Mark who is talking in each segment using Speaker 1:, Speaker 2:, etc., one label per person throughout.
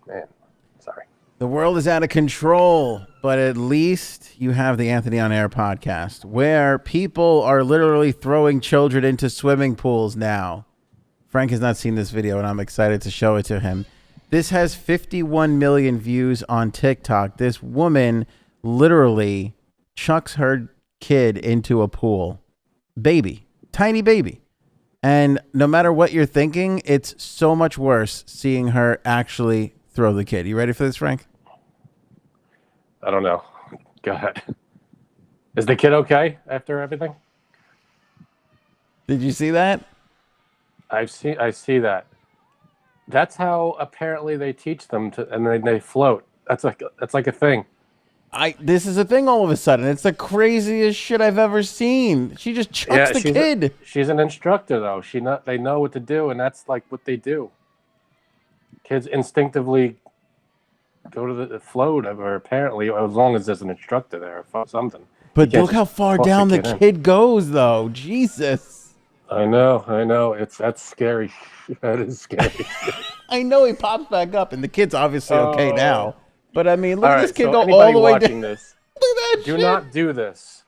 Speaker 1: man, sorry.
Speaker 2: The world is out of control, but at least you have the Anthony on Air podcast where people are literally throwing children into swimming pools now. Frank has not seen this video, and I'm excited to show it to him. This has 51 million views on TikTok. This woman literally chucks her kid into a pool. Baby, tiny baby. And no matter what you're thinking, it's so much worse seeing her actually throw the kid. You ready for this, Frank?
Speaker 1: I don't know. Go ahead. Is the kid okay after everything?
Speaker 2: Did you see that?
Speaker 1: I see that. That's how apparently they teach them to, and then they float. That's like a thing.
Speaker 2: This is a thing all of a sudden. It's the craziest shit I've ever seen. She just chucks the kid.
Speaker 1: She's an instructor though. They know what to do, and that's like what they do. Kids instinctively go to the float, or apparently, as long as there's an instructor there or something.
Speaker 2: But look how far down the kid goes, though. Jesus.
Speaker 1: I know. That's scary. That is scary.
Speaker 2: I know he pops back up, and the kid's obviously okay now. But I mean, look at this kid go all the way down.
Speaker 1: This,
Speaker 2: look at that
Speaker 1: do not do this.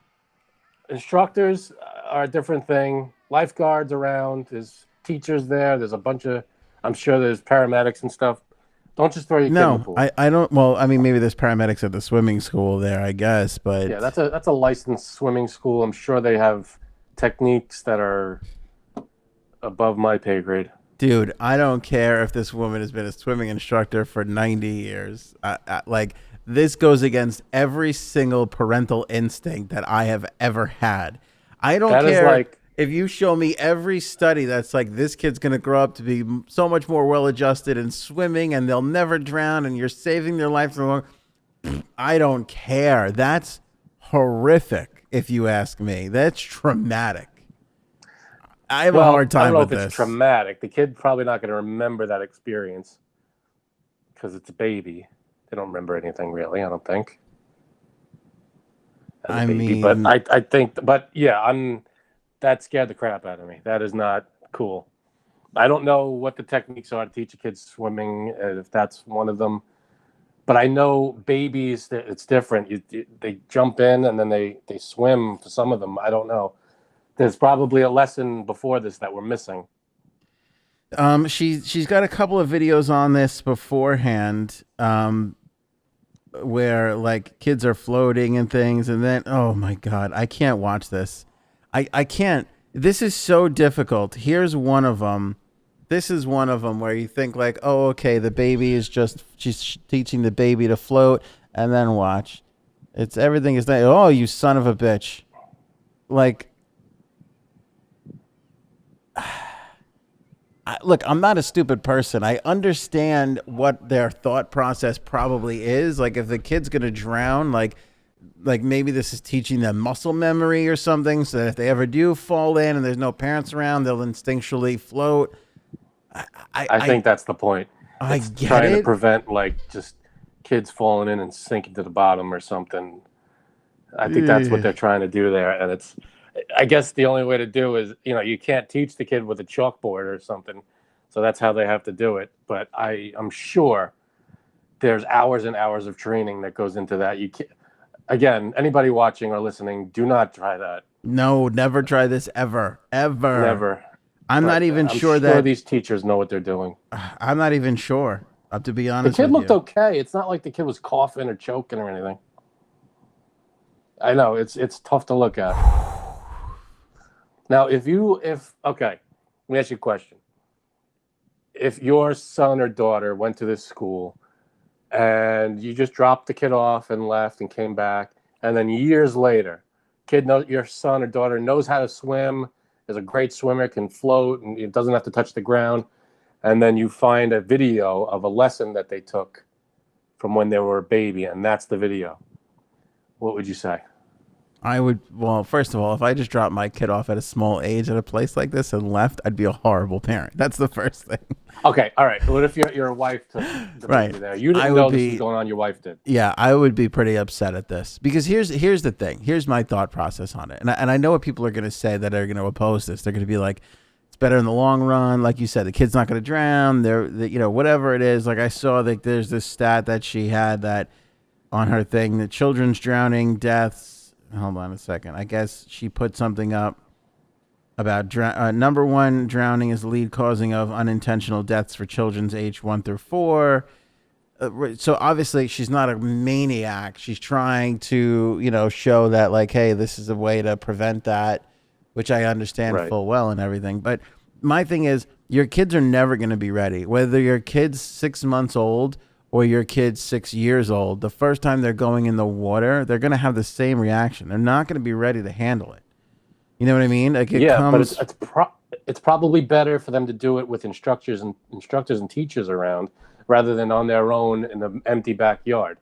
Speaker 1: Instructors are a different thing. Lifeguards around. There's teachers there. There's a bunch of. I'm sure there's paramedics and stuff. Don't just throw your kid in the pool.
Speaker 2: I don't. Well, I mean, maybe there's paramedics at the swimming school there, I guess. But
Speaker 1: yeah, that's a licensed swimming school. I'm sure they have techniques that are above my pay grade.
Speaker 2: Dude, I don't care if this woman has been a swimming instructor for 90 years. Like, this goes against every single parental instinct that I have ever had. I don't care if you show me every study that's like, this kid's going to grow up to be so much more well-adjusted in swimming and they'll never drown and you're saving their life for long. I don't care. That's horrific, if you ask me. That's traumatic. I have a hard time with this.
Speaker 1: I don't know if it's traumatic. The kid's probably not going to remember that experience because it's a baby. They don't remember anything really, I don't think. I think, that scared the crap out of me. That is not cool. I don't know what the techniques are to teach a kid swimming, if that's one of them. But I know babies, it's different. They jump in and then they swim for some of them. I don't know. There's probably a lesson before this that we're missing.
Speaker 2: She's got a couple of videos on this beforehand, where like kids are floating and things, and then oh my god, I can't watch this. I can't. This is so difficult. Here's one of them. This is one of them where you think like, oh, okay, the baby is she's teaching the baby to float, and then watch. It's everything is that. Oh, you son of a bitch! Like. Look, I'm not a stupid person. I understand what their thought process probably is. Like, if the kid's gonna drown, like maybe this is teaching them muscle memory or something, so that if they ever do fall in and there's no parents around, they'll instinctually float.
Speaker 1: I think that's the point.
Speaker 2: I get
Speaker 1: trying to prevent like just kids falling in and sinking to the bottom or something. I think that's what they're trying to do there, and it's. I guess the only way to do is, you can't teach the kid with a chalkboard or something. So that's how they have to do it. But I'm sure there's hours and hours of training that goes into that. You can't, again, anybody watching or listening, do not try that.
Speaker 2: No, never try this ever.
Speaker 1: Never.
Speaker 2: I'm not even sure that
Speaker 1: these teachers know what they're doing.
Speaker 2: I'm not even sure, to be honest.
Speaker 1: The kid looked okay. It's not like the kid was coughing or choking or anything. I know it's tough to look at. Now, okay, let me ask you a question. If your son or daughter went to this school and you just dropped the kid off and left and came back, and then years later, your son or daughter knows how to swim, is a great swimmer, can float, and it doesn't have to touch the ground, and then you find a video of a lesson that they took from when they were a baby, and that's the video, what would you say?
Speaker 2: Well, first of all, if I just dropped my kid off at a small age at a place like this and left, I'd be a horrible parent. That's the first thing.
Speaker 1: Okay, all right. What if your wife took the baby there? You didn't know this was going on, your wife did.
Speaker 2: Yeah, I would be pretty upset at this. Because here's the thing. Here's my thought process on it. And I know what people are going to say that are going to oppose this. They're going to be like, It's better in the long run. Like you said, the kid's not going to drown. Whatever it is. Like I saw that there's this stat that she had that on her thing, the children's drowning deaths. Hold on a second. I guess she put something up about number one, drowning is the lead causing of unintentional deaths for children's age 1 through 4. So obviously she's not a maniac. She's trying to, show that like, hey, this is a way to prevent that, which I understand
Speaker 1: Right.
Speaker 2: full well and everything. But my thing is, your kids are never going to be ready. Whether your kid's 6 months old or your kid's 6 years old, the first time they're going in the water, they're going to have the same reaction. They're not going to be ready to handle it. You know what I mean? Like
Speaker 1: But it's probably better for them to do it with instructors and teachers around rather than on their own in an empty backyard.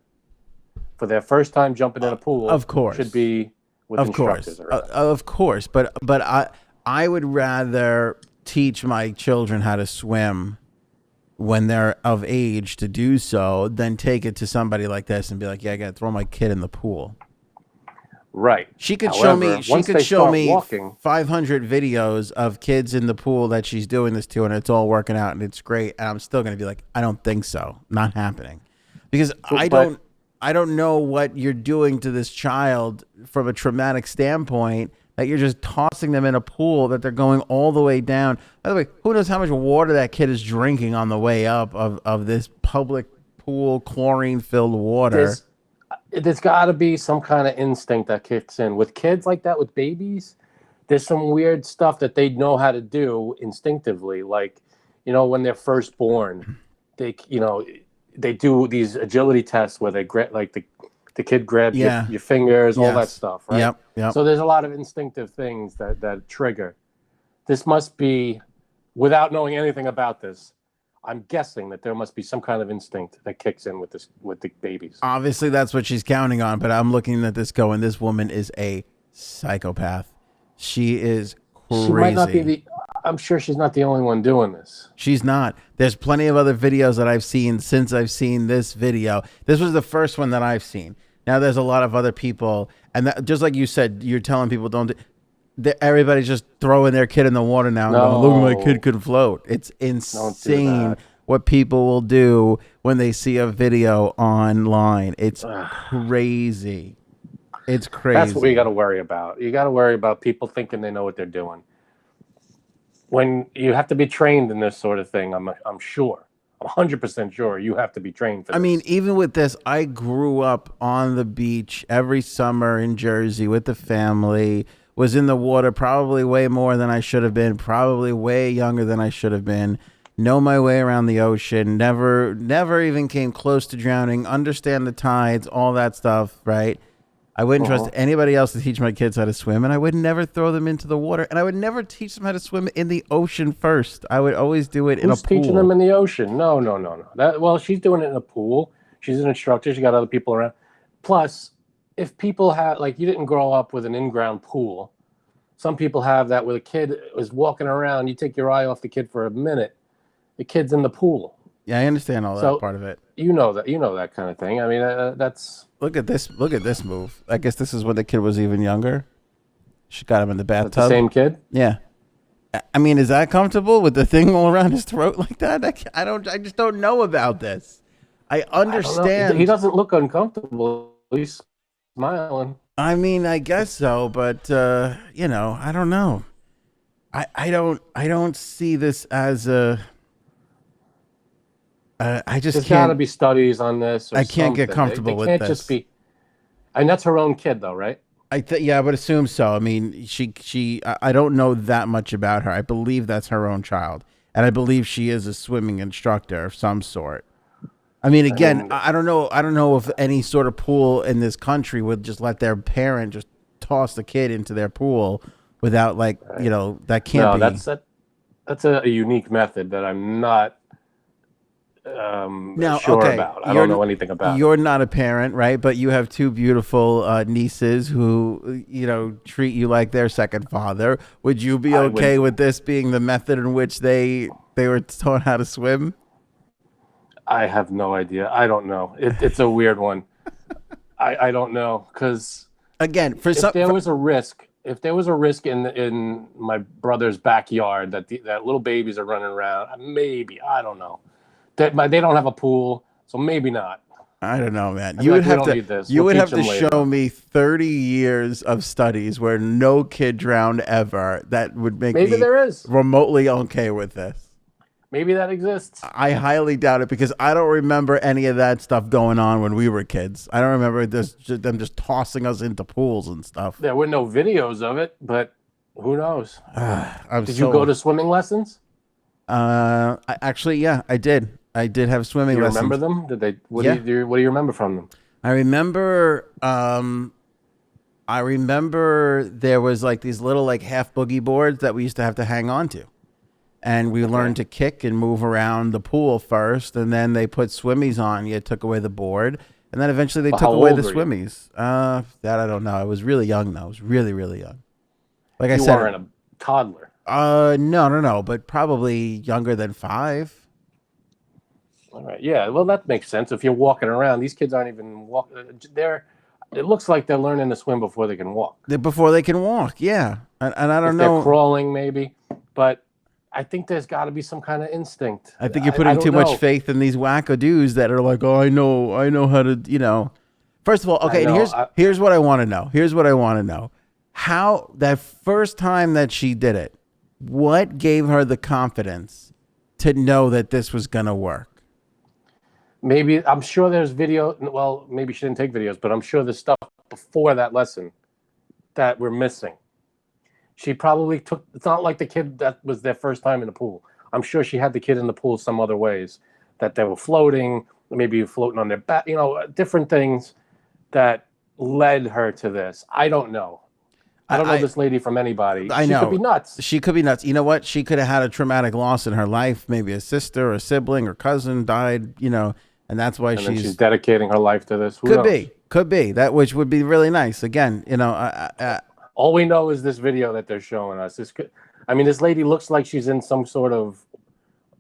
Speaker 1: For their first time jumping in a pool,
Speaker 2: of course,
Speaker 1: should be with instructors around.
Speaker 2: Of course, but I would rather teach my children how to swim when they're of age to do so than take it to somebody like this and be like, yeah, I got to throw my kid in the pool.
Speaker 1: Right.
Speaker 2: She could
Speaker 1: However,
Speaker 2: show me
Speaker 1: walking,
Speaker 2: 500 videos of kids in the pool that she's doing this to, and it's all working out and it's great. And I'm still going to be like, I don't think so. Not happening. Because I don't know what you're doing to this child from a traumatic standpoint, that you're just tossing them in a pool that they're going all the way down. By the way, who knows how much water that kid is drinking on the way up of this public pool, chlorine-filled water.
Speaker 1: There's got to be some kind of instinct that kicks in. With kids like that, with babies, there's some weird stuff that they know how to do instinctively. Like, when they're first born, they do these agility tests where they grab, like the kid grabs your fingers, all that stuff, right?
Speaker 2: Yep.
Speaker 1: So there's a lot of instinctive things that trigger. This must be, without knowing anything about this, I'm guessing that there must be some kind of instinct that kicks in with the babies.
Speaker 2: Obviously, that's what she's counting on, but I'm looking at this going, this woman is a psychopath. She is crazy.
Speaker 1: She might not be I'm sure she's not the only one doing this.
Speaker 2: She's not. There's plenty of other videos that I've seen since I've seen this video. This was the first one that I've seen. Now there's a lot of other people, and just like you said, you're telling people everybody's just throwing their kid in the water now and going, look, my kid could float. It's insane what people will do when they see a video online. It's crazy. It's crazy.
Speaker 1: That's what we got to worry about. You got to worry about people thinking they know what they're doing. When you have to be trained in this sort of thing, I'm sure. I'm 100% sure you have to be trained for this.
Speaker 2: I mean, even with this, I grew up on the beach every summer in Jersey with the family, was in the water probably way more than I should have been, probably way younger than I should have been, know my way around the ocean, never even came close to drowning, understand the tides, all that stuff, right? I wouldn't trust anybody else to teach my kids how to swim, and I would never throw them into the water, and I would never teach them how to swim in the ocean first. I would always do it in a pool.
Speaker 1: Who's teaching them in the ocean? No. She's doing it in a pool. She's an instructor. She got other people around. Plus, if people have, like, you didn't grow up with an in-ground pool. Some people have that where the kid is walking around. You take your eye off the kid for a minute. The kid's in the pool.
Speaker 2: Yeah, I understand all that part of it.
Speaker 1: You know that kind of thing. I mean, that's...
Speaker 2: Look at this move. I guess this is when the kid was even younger. She got him in the bathtub.
Speaker 1: That's the same kid?
Speaker 2: Yeah. I mean, is that comfortable with the thing all around his throat like that? I just don't know about this. I understand.
Speaker 1: He doesn't look uncomfortable. He's smiling.
Speaker 2: I mean, I guess so, but I don't know. I don't see this as a. I just
Speaker 1: There's
Speaker 2: can't.
Speaker 1: got to be studies on this.
Speaker 2: I can't get comfortable with this.
Speaker 1: Can't just be. And that's her own kid, though, right?
Speaker 2: I would assume so. I mean, I don't know that much about her. I believe that's her own child, and I believe she is a swimming instructor of some sort. I mean, again, I don't know. I don't know if any sort of pool in this country would just let their parent just toss the kid into their pool without, like, that can't be.
Speaker 1: No, that's a unique method that I'm not sure about. I don't know anything about.
Speaker 2: You're not a parent, right? But you have two beautiful nieces who, treat you like their second father. Would you be okay with this being the method in which they were taught how to swim?
Speaker 1: I have no idea. I don't know. It's a weird one. I don't know, because
Speaker 2: again,
Speaker 1: there was a risk if there was a risk in my brother's backyard that that little babies are running around, maybe, I don't know. They don't have a pool, so maybe not.
Speaker 2: I don't know, man.
Speaker 1: I'd be
Speaker 2: You would
Speaker 1: like, we
Speaker 2: have
Speaker 1: don't
Speaker 2: to.
Speaker 1: need this.
Speaker 2: You
Speaker 1: We'll
Speaker 2: would
Speaker 1: teach
Speaker 2: have to
Speaker 1: them
Speaker 2: show
Speaker 1: later.
Speaker 2: me 30 years of studies where no kid drowned ever. That would make
Speaker 1: Maybe
Speaker 2: me
Speaker 1: there is.
Speaker 2: remotely okay with this.
Speaker 1: Maybe that exists.
Speaker 2: I highly doubt it because I don't remember any of that stuff going on when we were kids. I don't remember them just tossing us into pools and stuff.
Speaker 1: There were no videos of it, but who knows? Did you
Speaker 2: So,
Speaker 1: go to swimming lessons?
Speaker 2: Actually, yeah, I did. I did have swimming
Speaker 1: Do you
Speaker 2: lessons.
Speaker 1: remember them? Did they? What
Speaker 2: Yeah.
Speaker 1: do you remember from them?
Speaker 2: I remember. I remember there was like these little like half boogie boards that we used to have to hang on to, and we learned to kick and move around the pool first, and then they put swimmies on. You took away the board, and then eventually they
Speaker 1: Well,
Speaker 2: took
Speaker 1: how
Speaker 2: away
Speaker 1: old
Speaker 2: the
Speaker 1: were you?
Speaker 2: swimmies. That I don't know. I was really young though. I was really really young. Like I
Speaker 1: You
Speaker 2: said,
Speaker 1: weren't a toddler.
Speaker 2: no, but probably younger than 5.
Speaker 1: All right. Yeah. Well, that makes sense. If you're walking around, these kids aren't even walking. It looks like they're learning to swim before they can walk.
Speaker 2: Before they can walk, yeah. And I don't
Speaker 1: If they're
Speaker 2: know.
Speaker 1: crawling, maybe. But I think there's got to be some kind of instinct.
Speaker 2: I think you're
Speaker 1: I
Speaker 2: putting
Speaker 1: don't
Speaker 2: too much
Speaker 1: know.
Speaker 2: faith in these wackadoos that are like, oh, I know how to, First of all, okay, and
Speaker 1: know.
Speaker 2: here's what I want to know. Here's what I want to know. How that first time that she did it, what gave her the confidence to know that this was gonna work?
Speaker 1: Maybe I'm sure there's video. Well, maybe she didn't take videos, but I'm sure there's stuff before that lesson that we're missing. She probably took. It's not like the kid that was their first time in the pool. I'm sure she had the kid in the pool some other ways, that they were floating, maybe floating on their back. Different things that led her to this. I don't know. I don't know this lady from anybody.
Speaker 2: I
Speaker 1: She
Speaker 2: know.
Speaker 1: could be nuts.
Speaker 2: She could be nuts. You know what? She could have had a traumatic loss in her life. Maybe a sister or a sibling or cousin died, and that's why
Speaker 1: And then
Speaker 2: she's
Speaker 1: she's dedicating her life to this. Who
Speaker 2: could
Speaker 1: knows?
Speaker 2: be that, which would be really nice. Again,
Speaker 1: All we know is this video that they're showing us. This lady looks like she's in some sort of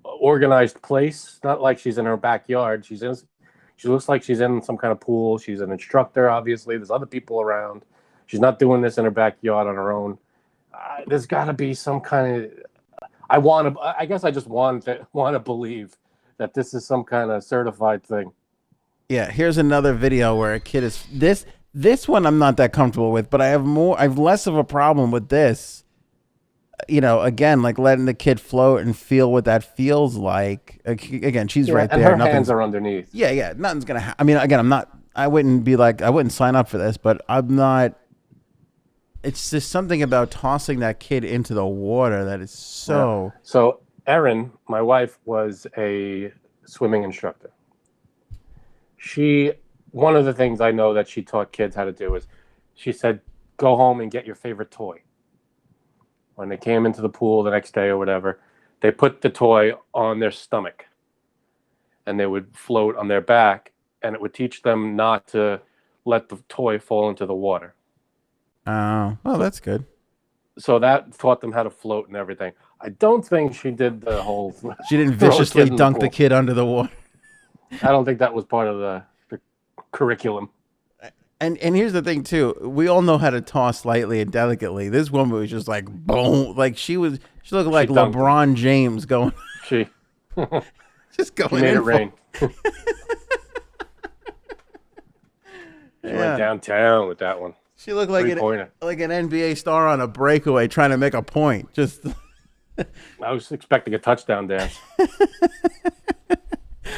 Speaker 1: organized place. Not like she's in her backyard. She looks like she's in some kind of pool. She's an instructor, obviously. There's other people around. She's not doing this in her backyard on her own. There's got to be some kind of. I guess I just want to believe that this is some kind of certified thing.
Speaker 2: Yeah, here's another video where a kid is this one I'm not that comfortable with, but I have less of a problem with this. Again, like letting the kid float and feel what that feels like. Again, she's right
Speaker 1: and
Speaker 2: there.
Speaker 1: her hands are underneath.
Speaker 2: Yeah, nothing's gonna happen. Again, I wouldn't sign up for this, but I'm not. It's just something about tossing that kid into the water that is so.
Speaker 1: Yeah. So Erin, my wife, was a swimming instructor. One of the things I know that she taught kids how to do is, she said, go home and get your favorite toy. When they came into the pool the next day or whatever, they put the toy on their stomach and they would float on their back, and it would teach them not to let the toy fall into the water.
Speaker 2: Oh, well, that's good.
Speaker 1: So that taught them how to float and everything. I don't think she did the whole.
Speaker 2: She didn't
Speaker 1: throw a kid
Speaker 2: viciously
Speaker 1: in the
Speaker 2: dunk the
Speaker 1: pool.
Speaker 2: kid under the water.
Speaker 1: I don't think that was part of the curriculum.
Speaker 2: And here's the thing too. We all know how to toss lightly and delicately. This woman was just like boom, like she looked like
Speaker 1: dunked.
Speaker 2: LeBron James going
Speaker 1: She
Speaker 2: just going
Speaker 1: made
Speaker 2: in
Speaker 1: it rain. She
Speaker 2: Yeah.
Speaker 1: went downtown with that one.
Speaker 2: She looked like
Speaker 1: Three-pointer.
Speaker 2: an NBA star on a breakaway trying to make a point. Just
Speaker 1: I was expecting a touchdown dance.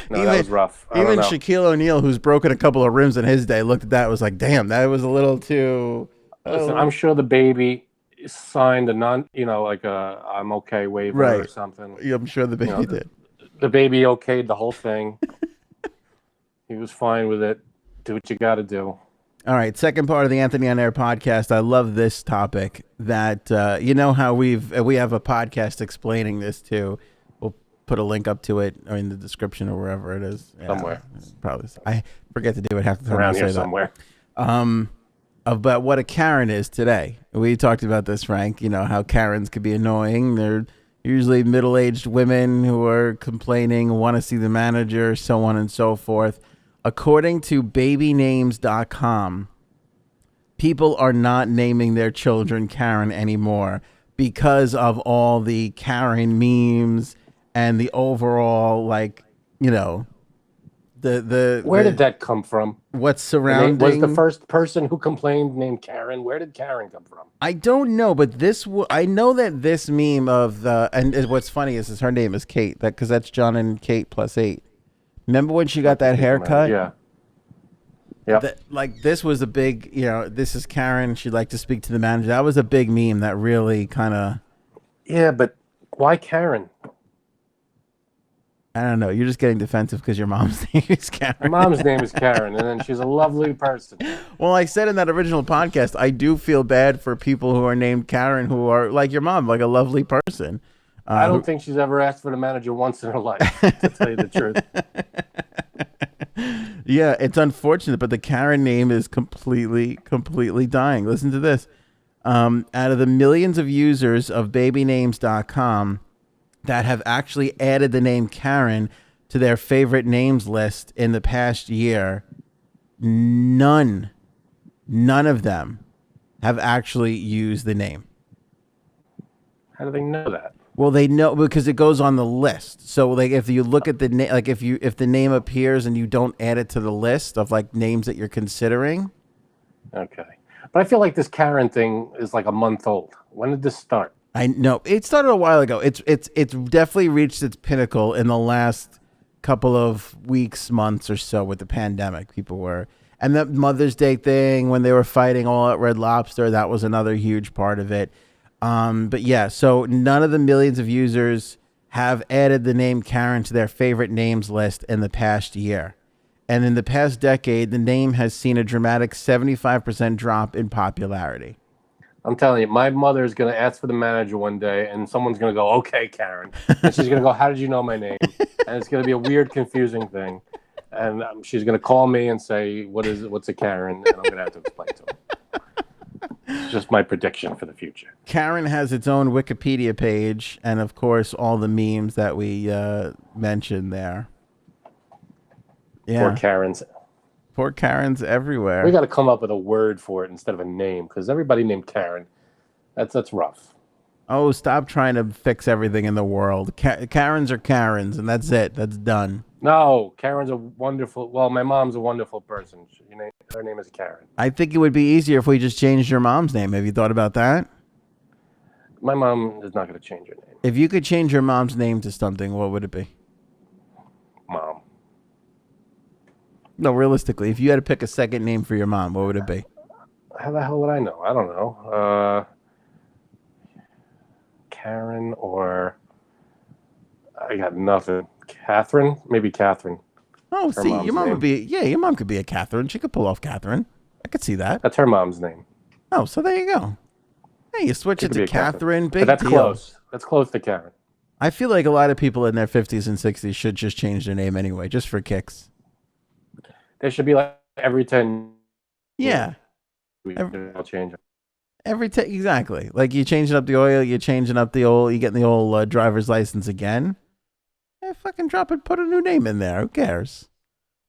Speaker 1: No, that was rough. I
Speaker 2: even
Speaker 1: don't know.
Speaker 2: Shaquille O'Neal, who's broken a couple of rims in his day, looked at that and was like, "Damn, that was a little too."
Speaker 1: Listen, I'm sure the baby signed a I'm okay waiver or
Speaker 2: Right.
Speaker 1: something.
Speaker 2: I'm sure the baby did.
Speaker 1: The baby okayed the whole thing. He was fine with it. Do what you got to do.
Speaker 2: All right, second part of the Anthony on Air podcast. I love this topic. That how we have a podcast explaining this too. We'll put a link up to it or in the description or wherever it is. Yeah,
Speaker 1: Somewhere.
Speaker 2: probably. I forget to do it half the time.
Speaker 1: Around
Speaker 2: I
Speaker 1: here
Speaker 2: say that.
Speaker 1: somewhere.
Speaker 2: About what a Karen is today. We talked about this, Frank. How Karens could be annoying. They're usually middle-aged women who are complaining, want to see the manager, so on and so forth. According to babynames.com, people are not naming their children Karen anymore because of all the Karen memes and the overall, like, you know,
Speaker 1: Where did
Speaker 2: the
Speaker 1: that come from?
Speaker 2: what's
Speaker 1: The name was the
Speaker 2: surrounding.
Speaker 1: first person who complained named Karen. Where did Karen come from?
Speaker 2: I don't know, but I know that this meme of the what's funny is her name is Kate, that because that's John and Kate plus 8. Remember when she got that haircut?
Speaker 1: Yeah. Yeah.
Speaker 2: Like this was a big, this is Karen. She'd like to speak to the manager. That was a big meme that really kind of,
Speaker 1: Yeah, but why Karen?
Speaker 2: I don't know. You're just getting defensive because your mom's name is Karen.
Speaker 1: My mom's name is Karen, and then she's a lovely person.
Speaker 2: Well, I said in that original podcast, I do feel bad for people who are named Karen who are like your mom, like a lovely person.
Speaker 1: I don't think she's ever asked for the manager once in her life, to tell you the truth.
Speaker 2: Yeah, it's unfortunate, but the Karen name is completely dying. Listen to this. Out of the millions of users of babynames.com that have actually added the name Karen to their favorite names list in the past year, none of them have actually used the name.
Speaker 1: How do they know that?
Speaker 2: Well, they know because it goes on the list. So, like, if you look at the name, like if the name appears and you don't add it to the list of like names that you're considering.
Speaker 1: Okay, but I feel like this Karen thing is like a month old. When did this start?
Speaker 2: I know it started a while ago. It's definitely reached its pinnacle in the last couple of weeks, months or so with the pandemic. People were, and that Mother's Day thing when they were fighting all at Red Lobster, that was another huge part of it. But yeah, so none of the millions of users have added the name Karen to their favorite names list in the past year. And in the past decade, the name has seen a dramatic 75% drop in popularity.
Speaker 1: I'm telling you, my mother is going to ask for the manager one day, and someone's going to go, "Okay, Karen," and she's going to go, "How did you know my name?" And it's going to be a weird, confusing thing. And she's going to call me and say, "What's a Karen?" And I'm going to have to explain to her. It's just my prediction for the future.
Speaker 2: Karen has its own Wikipedia page, and of course, all the memes that we mentioned there. Yeah, poor Karens everywhere.
Speaker 1: We got to come up with a word for it instead of a name, because everybody named Karen. That's rough.
Speaker 2: Oh, stop trying to fix everything in the world. Karens are Karens, and that's it. That's done.
Speaker 1: No, Karen's a wonderful. Well, my mom's a wonderful person. Her name is Karen.
Speaker 2: I think it would be easier if we just changed your mom's name. Have you thought about that?
Speaker 1: My mom is not going to change her name.
Speaker 2: If you could change your mom's name to something, what would it be?
Speaker 1: Mom.
Speaker 2: No, realistically, if you had to pick a second name for your mom, what would it be?
Speaker 1: How the hell would I know? I don't know. Karen or I got nothing. Catherine? Maybe Catherine.
Speaker 2: Oh, see, your mom would be, your mom could be a Catherine. She could pull off Catherine. I could see that.
Speaker 1: That's her mom's name.
Speaker 2: Oh, so there you go. Hey, you switch it to Catherine. Big
Speaker 1: but that's
Speaker 2: deal.
Speaker 1: Close. That's close to Karen.
Speaker 2: I feel like a lot of people in their 50s and 60s should just change their name anyway, just for kicks.
Speaker 1: They should be like every 10
Speaker 2: Yeah.
Speaker 1: I'll change them.
Speaker 2: Exactly. Like you changing up the oil, you're changing up the old, you getting the old driver's license again. Fucking drop it, put a new name in there. Who cares?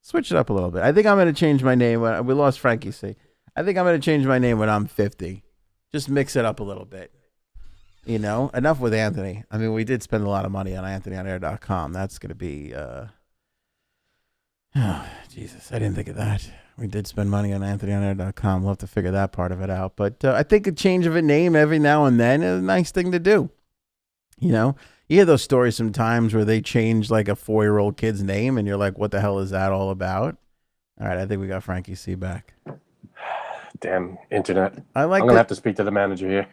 Speaker 2: Switch it up a little bit. I think I'm going to change my name. We lost Frankie C. I think I'm going to change my name when I'm 50. Just mix it up a little bit. Enough with Anthony. I mean, we did spend a lot of money on AnthonyOnAir.com. That's going to be, oh, Jesus, I didn't think of that. We did spend money on AnthonyOnAir.com. We'll have to figure that part of it out. But I think a change of a name every now and then is a nice thing to do. You hear those stories sometimes where they change like a 4-year-old kid's name and you're like, what the hell is that all about? All right, I think we got Frankie C back.
Speaker 1: Damn internet.
Speaker 2: I'm
Speaker 1: going to have to speak to the manager here.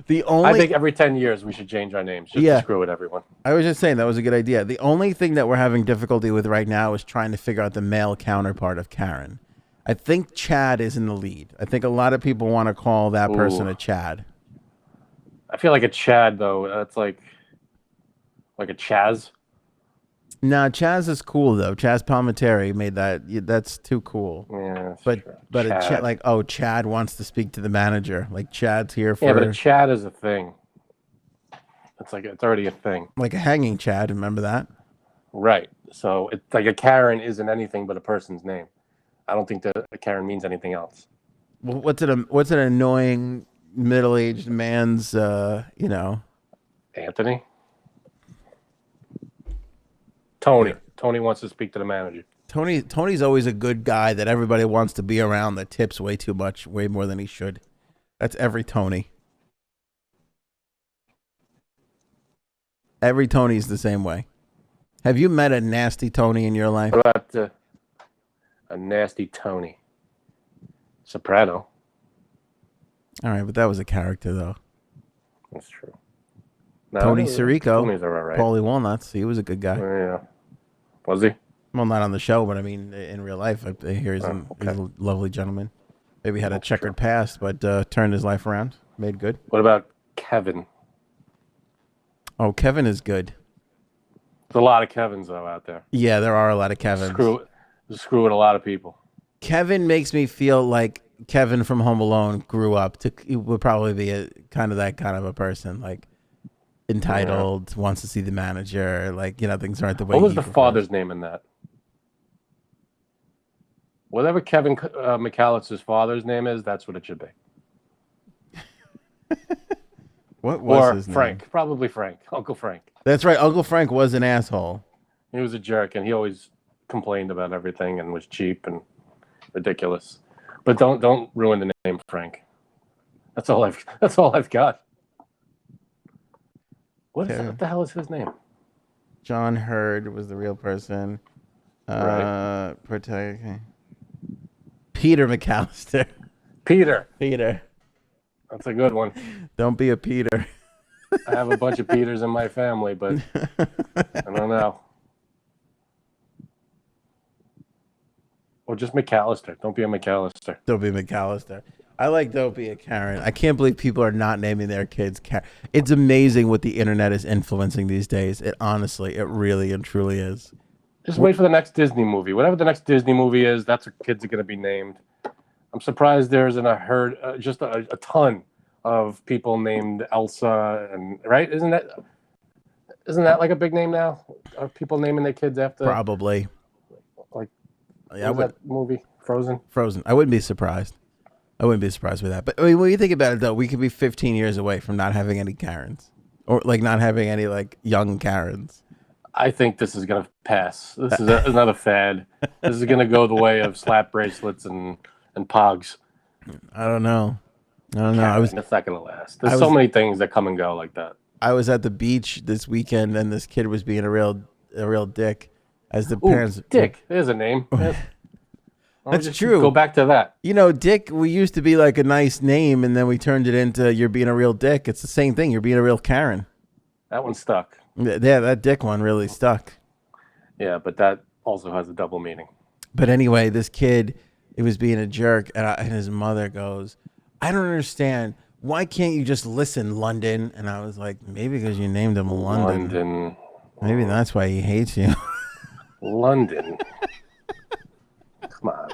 Speaker 1: I think every 10 years we should change our names just to screw with everyone.
Speaker 2: I was just saying that was a good idea. The only thing that we're having difficulty with right now is trying to figure out the male counterpart of Karen. I think Chad is in the lead. I think a lot of people want to call that person a Chad.
Speaker 1: I feel like a Chad, though. That's like a Chaz.
Speaker 2: No, Chaz is cool, though. Chaz Palminteri made that. That's too cool.
Speaker 1: Yeah,
Speaker 2: but Chad wants to speak to the manager. Like Chad's here for.
Speaker 1: Yeah, but a Chad is a thing. It's already a thing.
Speaker 2: Like a hanging Chad. Remember that?
Speaker 1: Right. So it's like a Karen isn't anything but a person's name. I don't think that Karen means anything else.
Speaker 2: What's an annoying middle-aged man's
Speaker 1: Anthony? Tony. Tony wants to speak to the manager.
Speaker 2: Tony's always a good guy that everybody wants to be around that tips way too much, way more than he should. That's every Tony. Every Tony's the same way. Have you met a nasty Tony in your life?
Speaker 1: What about a nasty Tony? Soprano.
Speaker 2: All right, but that was a character though.
Speaker 1: That's true. No,
Speaker 2: Tony Sirico,
Speaker 1: Tony's all right.
Speaker 2: Paulie Walnuts. He was a good guy.
Speaker 1: Yeah. Was he?
Speaker 2: Well, not on the show, but I mean, in real life, I hear he's a lovely gentleman. Maybe had a checkered past, but turned his life around, made good.
Speaker 1: What about Kevin?
Speaker 2: Oh, Kevin is good.
Speaker 1: There's a lot of Kevins though out there.
Speaker 2: Yeah, there are a lot of Kevins.
Speaker 1: Screwing a lot of people.
Speaker 2: Kevin makes me feel like Kevin from Home Alone grew up to. He would probably be that kind of a person, like entitled, wants to see the manager, like things aren't the way.
Speaker 1: What was the father's name in that? Whatever Kevin McAllister's father's name is, that's what it should be.
Speaker 2: What was
Speaker 1: or
Speaker 2: his name?
Speaker 1: Frank, probably Frank, Uncle Frank.
Speaker 2: That's right. Uncle Frank was an asshole.
Speaker 1: He was a jerk, and he always complained about everything and was cheap and ridiculous. But don't ruin the name Frank. That's all I've got. What the hell is his name?
Speaker 2: John Hurd was the real person.
Speaker 1: Right.
Speaker 2: Peter McAllister.
Speaker 1: Peter. That's a good one.
Speaker 2: Don't be a Peter.
Speaker 1: I have a bunch of Peters in my family, but I don't know. Or just McAllister. Don't be a McAllister.
Speaker 2: Don't be McAllister. I like don't be a Karen. I can't believe people are not naming their kids Karen. It's amazing what the internet is influencing these days. It really and truly is.
Speaker 1: Just wait for the next Disney movie. Whatever the next Disney movie is, that's what kids are going to be named. I'm surprised there isn't just a ton of people named Elsa, and right? Isn't that like a big name now? Are people naming their kids after?
Speaker 2: Probably.
Speaker 1: Like, that movie Frozen?
Speaker 2: Frozen. I wouldn't be surprised. With that. But I mean, when you think about it, though, we could be 15 years away from not having any Karens, or like not having any like young Karens.
Speaker 1: I think this is going to pass. This is another fad. This is going to go the way of slap bracelets and pogs.
Speaker 2: I don't know.
Speaker 1: That's not going to last. There's so many things that come and go like that.
Speaker 2: I was at the beach this weekend, and this kid was being a real dick. As the parents,
Speaker 1: Dick. There's a name.
Speaker 2: That's true.
Speaker 1: Go back to that.
Speaker 2: Dick. We used to be like a nice name, and then we turned it into you're being a real dick. It's the same thing. You're being a real Karen.
Speaker 1: That one stuck.
Speaker 2: Yeah, that Dick one really stuck.
Speaker 1: Yeah, but that also has a double meaning.
Speaker 2: But anyway, this kid, he was being a jerk, and his mother goes, "I don't understand. Why can't you just listen, London?" And I was like, maybe because you named him London. Maybe that's why he hates you.
Speaker 1: London. Come on.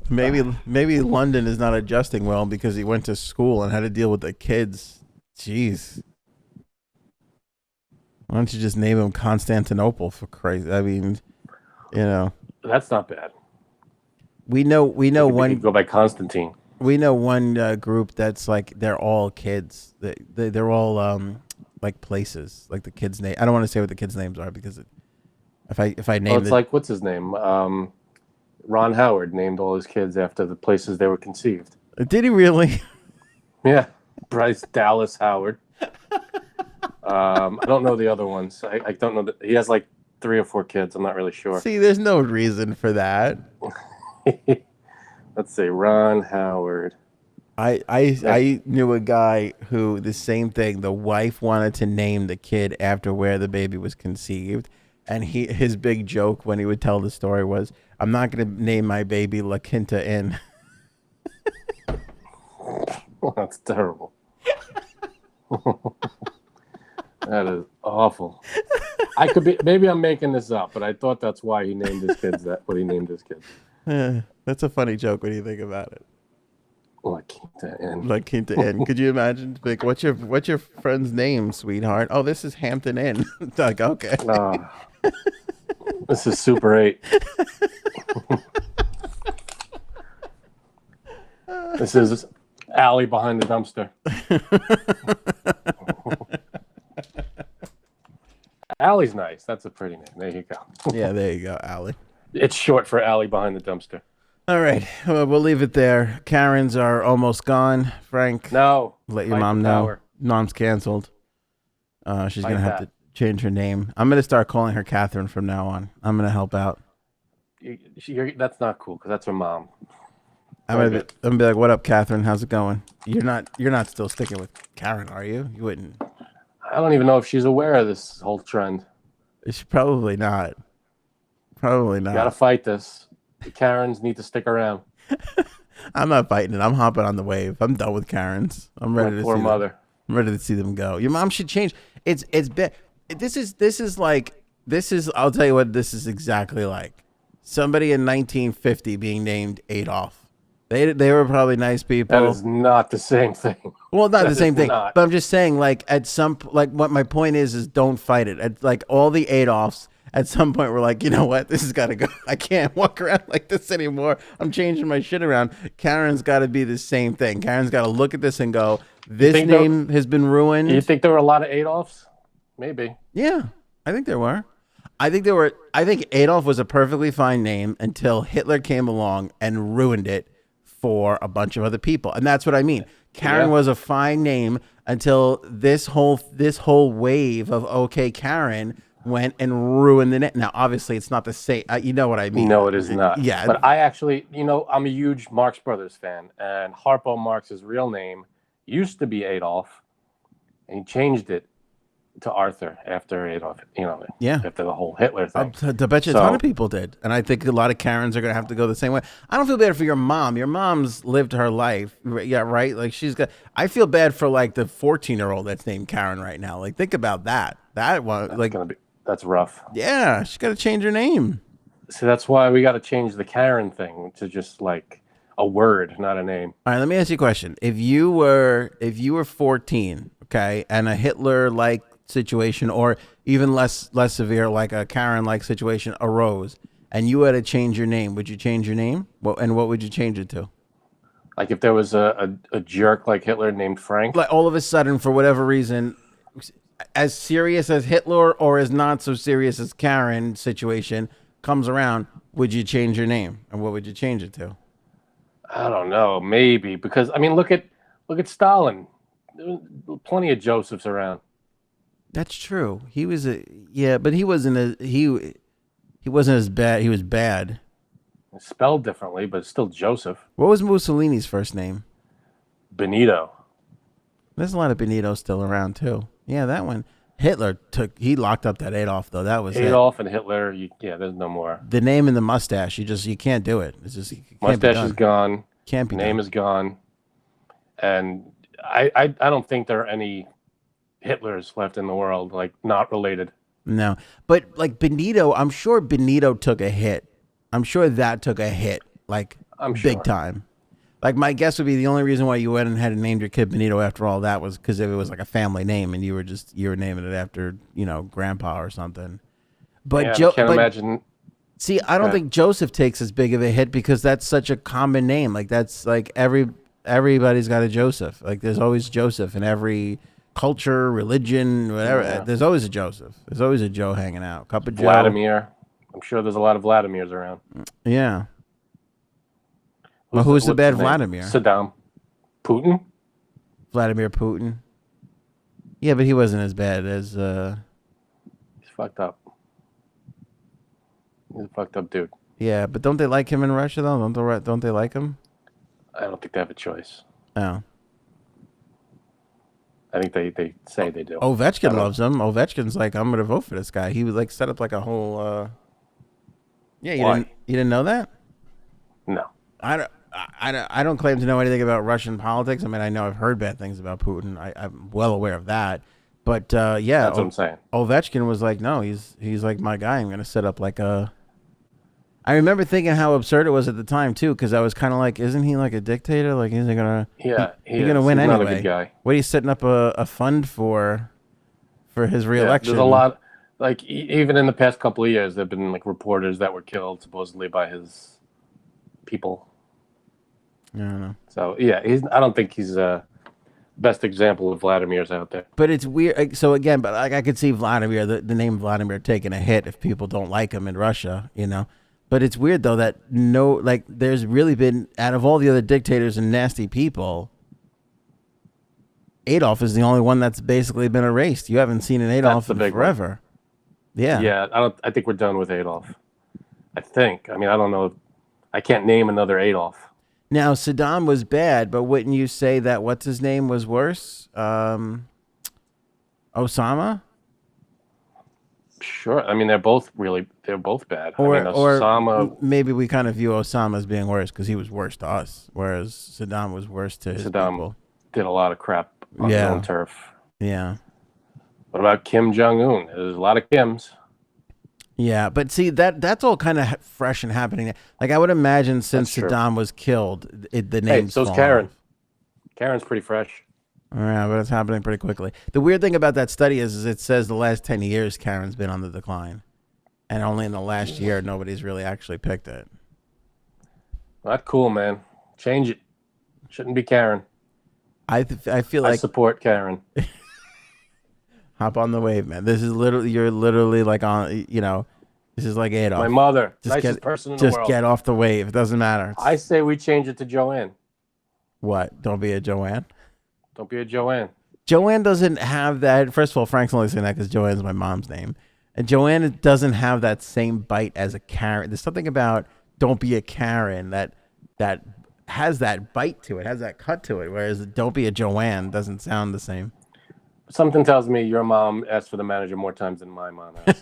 Speaker 2: Maybe London is not adjusting well because he went to school and had to deal with the kids. Jeez. Why don't you just name him Constantinople for crazy? I mean,
Speaker 1: That's not bad.
Speaker 2: We know one.
Speaker 1: Go by Constantine.
Speaker 2: We know one group that's like they're all kids. They're all like places, like the kids' name. I don't want to say what the kids' names are because if I name
Speaker 1: it's like what's his name? Ron Howard named all his kids after the places they were conceived.
Speaker 2: Did he really?
Speaker 1: Yeah, Bryce Dallas Howard. I don't know the other ones. I don't know that he has like 3 or 4 kids. I'm not really sure.
Speaker 2: See, there's no reason for that.
Speaker 1: Let's see, Ron Howard.
Speaker 2: I knew a guy who the same thing. The wife wanted to name the kid after where the baby was conceived, and his big joke when he would tell the story was, "I'm not going to name my baby La Quinta Inn."
Speaker 1: That's terrible. That is awful. Maybe I'm making this up, but I thought that's why he named his kids what he named his kids.
Speaker 2: That's a funny joke when you think about it.
Speaker 1: La Quinta Inn.
Speaker 2: La Quinta Inn. Could you imagine? Like, what's your friend's name, sweetheart? Oh, this is Hampton Inn. It's like, okay.
Speaker 1: This is Super 8. This is Alley behind the dumpster. Alley's nice. That's a pretty name. There you go.
Speaker 2: Yeah, there you go, Allie.
Speaker 1: It's short for Alley behind the dumpster.
Speaker 2: All right, well, we'll leave it there. Karens are almost gone. Frank,
Speaker 1: No.
Speaker 2: let your
Speaker 1: Fight
Speaker 2: mom
Speaker 1: the
Speaker 2: know.
Speaker 1: power.
Speaker 2: Mom's canceled. She's
Speaker 1: Like
Speaker 2: gonna have
Speaker 1: that.
Speaker 2: to change her name. I'm gonna start calling her Catherine from now on. I'm gonna help out.
Speaker 1: That's not cool because that's her mom.
Speaker 2: I'm gonna be like, "What up, Catherine? How's it going?" You're not still sticking with Karen, are you? You wouldn't.
Speaker 1: I don't even know if she's aware of this whole trend.
Speaker 2: She's probably not. Probably
Speaker 1: You
Speaker 2: not.
Speaker 1: gotta fight this. The Karens need to stick around.
Speaker 2: I'm not fighting it. I'm hopping on the wave. I'm done with Karens. I'm ready
Speaker 1: My
Speaker 2: to
Speaker 1: poor
Speaker 2: see
Speaker 1: mother.
Speaker 2: them. I'm ready to see them go. Your mom should change. It's bad. This is. I'll tell you what. This is exactly like somebody in 1950 being named Adolf. They were probably nice people.
Speaker 1: That is not the same thing.
Speaker 2: Well, not the
Speaker 1: That
Speaker 2: same
Speaker 1: is
Speaker 2: thing,
Speaker 1: not.
Speaker 2: but I'm just saying, like what my point is don't fight it. Like all the Adolfs at some point were like, you know what, this has got to go. I can't walk around like this anymore. I'm changing my shit around. Karen's got to be the same thing. Karen's got to look at this and go, this
Speaker 1: think
Speaker 2: name has been ruined.
Speaker 1: You think there were a lot of Adolfs? Maybe.
Speaker 2: Yeah, I think there were. I think Adolf was a perfectly fine name until Hitler came along and ruined it for a bunch of other people. And that's what I mean. Karen
Speaker 1: Yeah.
Speaker 2: was a fine name until this whole wave of okay Karen went and ruined the name. Now, obviously, it's not the same. You know what I mean?
Speaker 1: No, it is not.
Speaker 2: Yeah.
Speaker 1: But I actually, I'm a huge Marx Brothers fan, and Harpo Marx's real name used to be Adolf, and he changed it to Arthur after Adolf,
Speaker 2: Yeah.
Speaker 1: after the whole Hitler thing.
Speaker 2: I bet you a ton
Speaker 1: So-
Speaker 2: of people did. And I think a lot of Karens are going to have to go the same way. I don't feel bad for your mom. Your mom's lived her life. Yeah, right? Like I feel bad for like the 14-year-old that's named Karen right now. Like think about that. That one, like,
Speaker 1: That's rough.
Speaker 2: yeah, she's got to change her name.
Speaker 1: See, that's why we got to change the Karen thing to just like a word, not a name.
Speaker 2: All right, let me ask you a question. If you were 14, okay, and a Hitler-like situation or even less severe like a Karen-like situation arose and you had to change your name, would you change your name? What would you change it to?
Speaker 1: Like if there was a jerk like Hitler named Frank.
Speaker 2: Like all of a sudden, for whatever reason, as serious as Hitler or as not so serious as Karen situation comes around, would you change your name? And what would you change it to?
Speaker 1: I don't know, maybe because I mean, look at Stalin. There was plenty of Josephs around.
Speaker 2: That's true. He was but he wasn't he wasn't as bad. He was bad.
Speaker 1: It's spelled differently, but it's still Joseph.
Speaker 2: What was Mussolini's first name?
Speaker 1: Benito.
Speaker 2: There's a lot of Benito still around too. Yeah, that one. Hitler he locked up that Adolf though. That was
Speaker 1: Adolf and Hitler. There's no more.
Speaker 2: the name and the mustache. You can't do it. It's just it can't be
Speaker 1: Mustache
Speaker 2: done.
Speaker 1: is gone.
Speaker 2: Can't be
Speaker 1: Name
Speaker 2: done.
Speaker 1: is gone. And I don't think there are any Hitlers left in the world, like not related.
Speaker 2: No, but like Benito, I'm sure Benito took a hit. I'm sure that took a hit, like
Speaker 1: I'm
Speaker 2: big
Speaker 1: sure.
Speaker 2: time. Like my guess would be the only reason why you went and had named your kid Benito after all that was because if it was like a family name and you were naming it after grandpa or something. But
Speaker 1: Yeah, I can't imagine.
Speaker 2: see, I don't
Speaker 1: Okay.
Speaker 2: think Joseph takes as big of a hit because that's such a common name. Like that's like everybody's got a Joseph. Like there's always Joseph in every culture, religion, whatever.
Speaker 1: Yeah.
Speaker 2: There's always a Joseph. There's always a Joe hanging out. Cup of Joe.
Speaker 1: Vladimir. I'm sure there's a lot of Vladimirs around.
Speaker 2: Yeah. Well, who's the
Speaker 1: what's
Speaker 2: bad
Speaker 1: his name?
Speaker 2: Vladimir?
Speaker 1: Saddam. Putin?
Speaker 2: Vladimir Putin. Yeah, but he wasn't as bad as.
Speaker 1: He's fucked up. He's a fucked up dude.
Speaker 2: Yeah, but don't they like him in Russia though? Don't they like him?
Speaker 1: I don't think they have a choice.
Speaker 2: Oh.
Speaker 1: I think they say they do.
Speaker 2: Ovechkin loves him. Ovechkin's like, I'm gonna vote for this guy. He was like set up like a whole. Yeah,
Speaker 1: Why?
Speaker 2: you didn't know that?
Speaker 1: No.
Speaker 2: I don't claim to know anything about Russian politics. I mean, I know I've heard bad things about Putin. I'm well aware of that. But yeah,
Speaker 1: That's what I'm saying.
Speaker 2: Ovechkin was like, no, he's like my guy. I'm gonna set up like a. I remember thinking how absurd it was at the time too, because I was kind of like, isn't he like a dictator? Like, isn't he gonna?
Speaker 1: Yeah,
Speaker 2: He's gonna win
Speaker 1: He's
Speaker 2: anyway.
Speaker 1: Not a good guy.
Speaker 2: What are you setting up a fund for his
Speaker 1: Yeah,
Speaker 2: reelection?
Speaker 1: there's like even in the past couple of years, there've been like reporters that were killed supposedly by his people.
Speaker 2: I don't know.
Speaker 1: So yeah, I don't think he's best example of Vladimir's out there.
Speaker 2: But it's weird. So again, but like I could see Vladimir, the name Vladimir, taking a hit if people don't like him in Russia, you know. But it's weird though that there's really been, out of all the other dictators and nasty people, Adolf is the only one that's basically been erased. You haven't seen an Adolf in forever. Yeah.
Speaker 1: Yeah, I think we're done with Adolf. I think. I mean, I don't know. I can't name another Adolf.
Speaker 2: Now Saddam was bad, but wouldn't you say that what's his name was worse? Osama?
Speaker 1: Sure. I mean, they're both bad.
Speaker 2: Or,
Speaker 1: I mean, Osama.
Speaker 2: Maybe we kind of view Osama as being worse because he was worse to us, whereas Saddam was worse to his people.
Speaker 1: Did a lot of crap on his own turf.
Speaker 2: Yeah.
Speaker 1: What about Kim Jong-un? There's a lot of Kims.
Speaker 2: Yeah, but see that's all kind of fresh and happening. Like I would imagine since Saddam was killed, the name's
Speaker 1: so's Karen. Karen's pretty fresh.
Speaker 2: Yeah, but it's happening pretty quickly. The weird thing about that study is it says the last 10 years Karen's been on the decline, and only in the last year nobody's really actually picked it.
Speaker 1: Not cool, man. Change it. Shouldn't be Karen.
Speaker 2: I feel like
Speaker 1: I support Karen.
Speaker 2: Hop on the wave, man. This is you're literally like on, you know, this is like Adolf.
Speaker 1: My mother, nicest person in the world.
Speaker 2: Just get off the wave. It doesn't matter.
Speaker 1: I say we change it to Joanne.
Speaker 2: What? Don't be a Joanne?
Speaker 1: Don't be a Joanne.
Speaker 2: Joanne doesn't have that. First of all, Frank's only saying that because Joanne's my mom's name. And Joanne doesn't have that same bite as a Karen. There's something about don't be a Karen that has that bite to it, has that cut to it, whereas don't be a Joanne doesn't sound the same.
Speaker 1: Something tells me your mom asked for the manager more times than my mom has.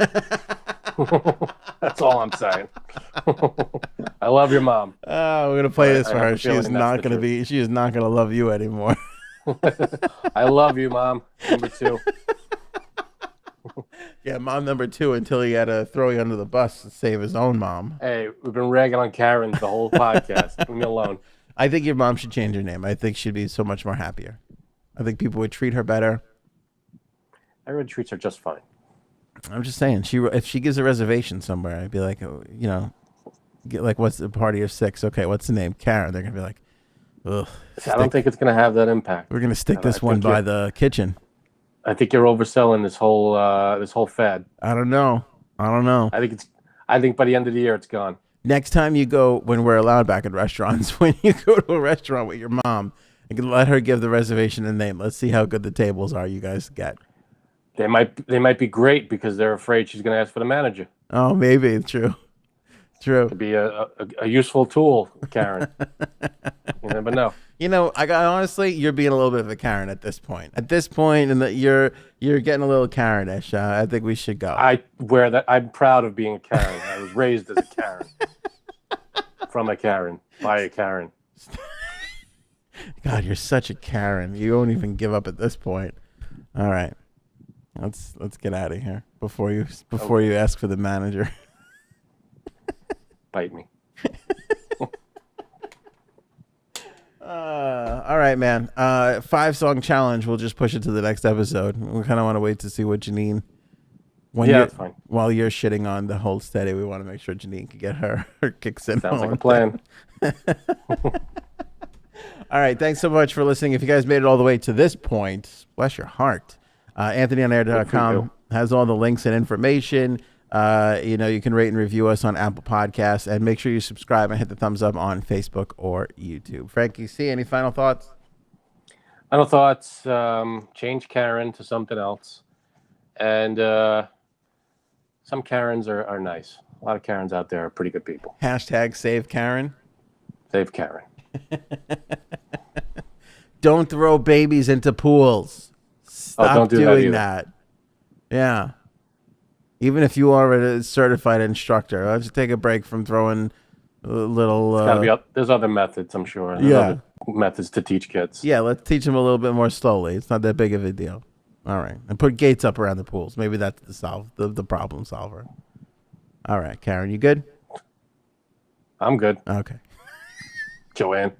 Speaker 1: That's all I'm saying. I love your mom.
Speaker 2: Oh, we're gonna play this for her. She is not gonna love you anymore.
Speaker 1: I love you, Mom. Number 2.
Speaker 2: Yeah, mom number 2 until he had to throw you under the bus to save his own mom.
Speaker 1: Hey, we've been ragging on Karen the whole podcast. Leave me alone.
Speaker 2: I think your mom should change her name. I think she'd be so much more happier. I think people would treat her better.
Speaker 1: Everyone treats her just fine.
Speaker 2: I'm just saying, if she gives a reservation somewhere, I'd be like, oh, you know, what's the party of 6? Okay, what's the name? Karen. They're gonna be like, ugh.
Speaker 1: I don't think it's gonna have that impact.
Speaker 2: We're gonna stick this one by the kitchen.
Speaker 1: I think you're overselling this whole fad.
Speaker 2: I don't know.
Speaker 1: I think by the end of the year it's gone.
Speaker 2: Next time you go, when we're allowed back at restaurants, when you go to a restaurant with your mom, you can let her give the reservation a name. Let's see how good the tables are you guys get.
Speaker 1: They might be great because they're afraid she's going to ask for the manager.
Speaker 2: Oh, maybe. True.
Speaker 1: To be a useful tool, Karen. You never know.
Speaker 2: You know, I honestly, you're being a little bit of a Karen at this point. And that you're getting a little Karenish. I think we should go.
Speaker 1: I wear that. I'm proud of being a Karen. I was raised as a Karen, from a Karen, by a Karen.
Speaker 2: God, you're such a Karen. You won't even give up at this point. All right. Let's get out of here before you ask for the manager.
Speaker 1: Bite me.
Speaker 2: All right, man. 5-song challenge. We'll just push it to the next episode. We kind of want to wait to see what Janine.
Speaker 1: That's fine.
Speaker 2: While you're shitting on the Hold Steady, we want to make sure Janine can get her kicks in.
Speaker 1: Sounds like a plan.
Speaker 2: All right. Thanks so much for listening. If you guys made it all the way to this point, bless your heart. AnthonyOnAir.com has all the links and information. You can rate and review us on Apple Podcasts, and make sure you subscribe and hit the thumbs up on Facebook or YouTube. Frankie C, any final thoughts?
Speaker 1: Final thoughts. Change Karen to something else. And some Karens are nice. A lot of Karens out there are pretty good people.
Speaker 2: Hashtag save Karen.
Speaker 1: Save Karen.
Speaker 2: Don't throw babies into pools. Stop
Speaker 1: don't do
Speaker 2: doing
Speaker 1: that.
Speaker 2: Yeah. Even if you are a certified instructor, why don't you take a break from throwing little...
Speaker 1: there's other methods, I'm sure. There's other methods to teach kids.
Speaker 2: Yeah, let's teach them a little bit more slowly. It's not that big of a deal. All right. And put gates up around the pools. Maybe that's the problem solver. All right. Karen, you good?
Speaker 1: I'm good.
Speaker 2: Okay.
Speaker 1: Joanne.